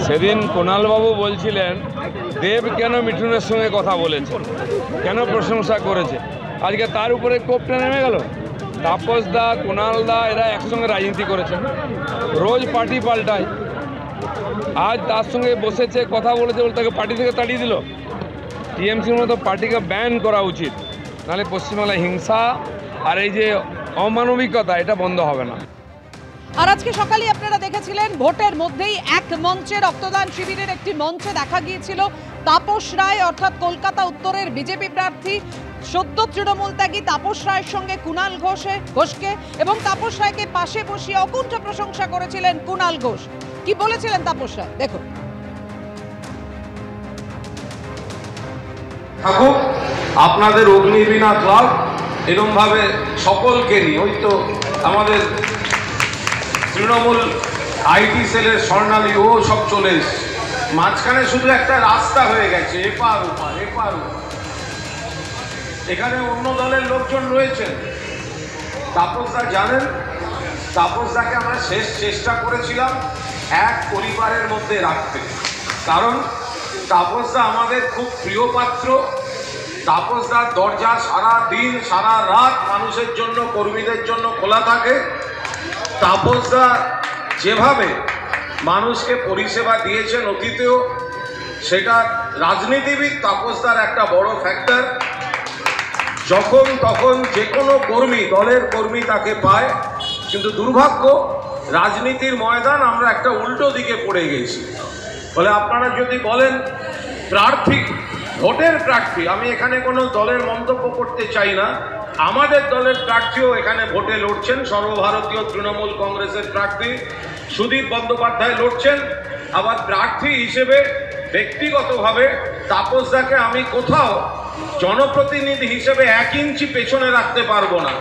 সেদিন কুণালবাবু বলছিলেন দেব কেন মিঠুনের সঙ্গে কথা বলেছে, কেন প্রশংসা করেছে, আজকে তার উপরে কোপটা নেমে গেল। তাপস দা, কুণাল দা এরা একসঙ্গে রাজনীতি করেছেন, রোজ পার্টি পাল্টায়। আজ তার সঙ্গে বসেছে, কথা বলেছে বলে তাকে পার্টি থেকে তাড়িয়ে দিল। টিএমসির মতো পার্টিকে ব্যান করা উচিত, নাহলে পশ্চিমবাংলায় হিংসা আর এই যে অমানবিকতা এটা বন্ধ হবে না। আর আজকে সকালে আপনারা দেখেছিলেন ভোটের মধ্যেই এক মঞ্চে রক্তদান শিবিরের একটি মঞ্চে দেখা গিয়েছিল তাপস রায়, অর্থাৎ কলকাতা উত্তরের বিজেপি প্রার্থী সদ্য তৃণমূল ত্যাগী তাপস রায়ের সঙ্গে কুণাল ঘোষকে, এবং তাপস রায়কে পাশে বসিয়ে অকুণ্ঠ প্রশংসা করেছিলেন কুণাল ঘোষ। কি বলেছিলেন তাপস রায় দেখুন। থাকুক আপনাদের অগ্নিবীণা ক্লাব, এরকম ভাবে সকলকে নিয়ে। ওই তো আমাদের তৃণমূল আইটি সেলের স্বর্ণালী ও সব চলে এসছে, মাঝখানে শুধু একটা রাস্তা হয়ে গেছে, এপার ওপার এপার ওপার। এখানে অন্য দলের লোকজন রয়েছেন। তাপসদা জানেন, তাপসদাকে আমরা শেষ চেষ্টা করেছিলাম এক পরিবারের মধ্যে রাখতে, কারণ তাপসদা আমাদের খুব প্রিয় পাত্র। তাপসদার দরজা সারা দিন সারা রাত মানুষের জন্য, কর্মীদের জন্য খোলা থাকে। তাপসদা যেভাবে মানুষকে পরিষেবা দিয়েছেন অতীতেও, সেটা রাজনীতিবিদ তাপসদার একটা বড় ফ্যাক্টর। যখন তখন যে কোনো কর্মী, দলের কর্মী তাকে পায়, কিন্তু দুর্ভাগ্য রাজনীতির ময়দান আমরা একটা উল্টো দিকে পড়ে গেছি। বলে আপনারা যদি বলেন প্রার্থী, ভোটের প্রার্থী, আমি এখানে কোনো দলের মন্তব্য করতে চাই না, আমাদের দলের প্রার্থীও এখানে ভোটে লড়ছেন। সর্বভারতীয় তৃণমূল কংগ্রেসের প্রার্থী সুদীপ বন্দ্যোপাধ্যায় লড়ছেন। আবার প্রার্থী হিসেবে ব্যক্তিগতভাবে তাপসদাকে আমি কোথাও জনপ্রতিনিধি হিসেবে 1 ইঞ্চি পেছনে রাখতে পারবো না,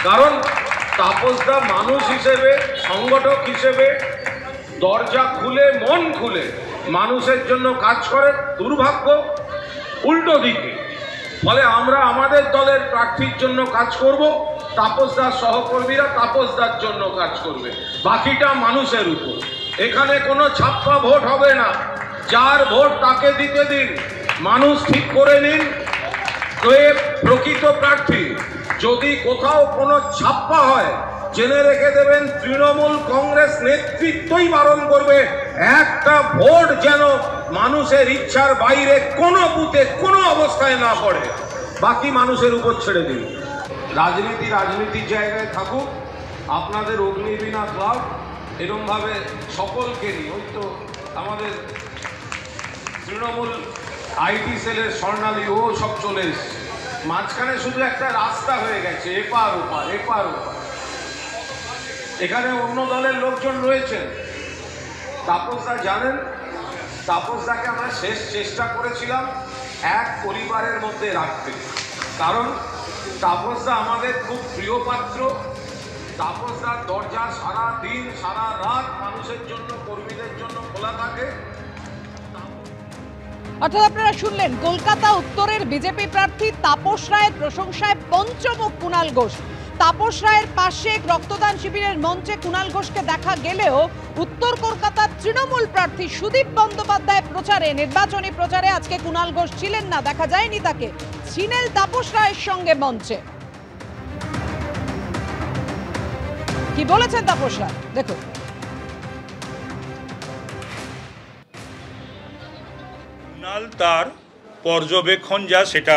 কারণ তাপসদা মানুষ হিসেবে, সংগঠক হিসেবে দরজা খুলে, মন খুলে মানুষের জন্য কাজ করে। দুর্ভাগ্য উল্টো দিকে। ফলে আমরা আমাদের দলের প্রার্থীর জন্য কাজ করব, তাপসদার সহকর্মীরা তাপসদার জন্য কাজ করবে, বাকিটা মানুষের উপর। এখানে কোনো ছাপ্পা ভোট হবে না, যার ভোট তাকে দিতে দিন, মানুষ ঠিক করে নিন কে প্রকৃত প্রার্থী। যদি কোথাও কোনো ছাপ্পা হয় জেনে রেখে দেবেন, তৃণমূল কংগ্রেস নেতৃত্বই বারণ করবে একটা ভোট যেন মানুষের ইচ্ছার বাইরে কোনো বুথে কোনো অবস্থায় না পড়ে, বাকি মানুষের উপর ছেড়ে দিন। রাজনীতির জায়গায় থাকুক আপনাদের অগ্নিবীণা ক্লাব, এরকম ভাবে সকলকে নিয়ে। ওই তো আমাদের তৃণমূল আইটি সেলের স্বর্ণালী ও সব চলে এসছে, মাঝখানে শুধু একটা রাস্তা হয়ে গেছে, এপার ওপার এপার ওপার। এখানে অন্য দলের লোকজন রয়েছেন। তাপসদা জানেন, তাপসদাকে আমরা শেষ চেষ্টা করেছিলাম এক পরিবারের মধ্যে রাখতে, কারণ তাপসদা আমাদের খুব প্রিয় পাত্র। তাপসদার দরজা সারা দিন সারা রাত মানুষের জন্য, কর্মীদের জন্য খোলা থাকে। অর্থাৎ আপনারা শুনলেন কলকাতা উত্তরের বিজেপি প্রার্থী তাপস রায়ের প্রশংসায় পঞ্চমুখ কুণাল ঘোষ। তাপস রায়ের পাশে রক্তদান শিবিরের মঞ্চে কুণাল ঘোষকে দেখা গেলেও উত্তর কলকাতার তৃণমূল প্রার্থী সুদীপ বন্দ্যোপাধ্যায় প্রচারে, নির্বাচনী প্রচারে আজকে কুণাল ঘোষ ছিলেন না, দেখা যায়নি তাকে। ছিলেন তাপস রায়ের সঙ্গে মঞ্চে। কি বলেছেন তাপস রায় দেখুন। কুণাল তার পর্যবেক্ষণ যা সেটা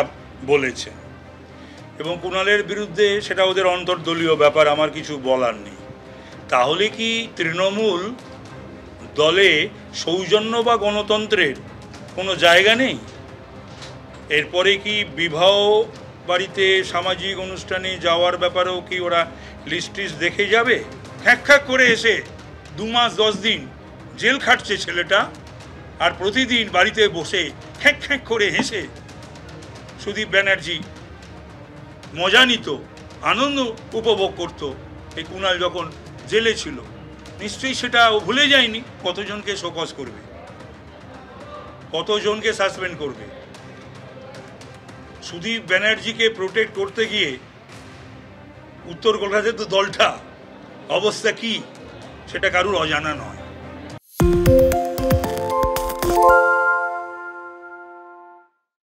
বলেছে, এবং কুণালের বিরুদ্ধে সেটা ওদের অন্তর্দলীয় ব্যাপার, আমার কিছু বলার নেই। তাহলে কি তৃণমূল দলে সৌজন্য বা গণতন্ত্রের কোনো জায়গা নেই? এরপরে কি বিবাহ বাড়িতে, সামাজিক অনুষ্ঠানে যাওয়ার ব্যাপারেও কি ওরা লিস্ট দেখে যাবে? খ্যাক করে এসে 2 মাস 10 দিন জেল খাটছে ছেলেটা, আর প্রতিদিন বাড়িতে বসে খ্যাক করে হেসে সুদীপ ব্যানার্জি মজা নিত, আনন্দ উপভোগ করত এই কুণাল যখন জেলে ছিল। নিশ্চয়ই সেটা ভুলে যায়নি। কতজনকে শোকজ করবে, কতজনকে সাসপেন্ড করবে? সুদীপ ব্যানার্জিকে প্রোটেক্ট করতে গিয়ে উত্তর কলকাতার তো দলটা অবস্থা কি সেটা কারুর অজানা নয়।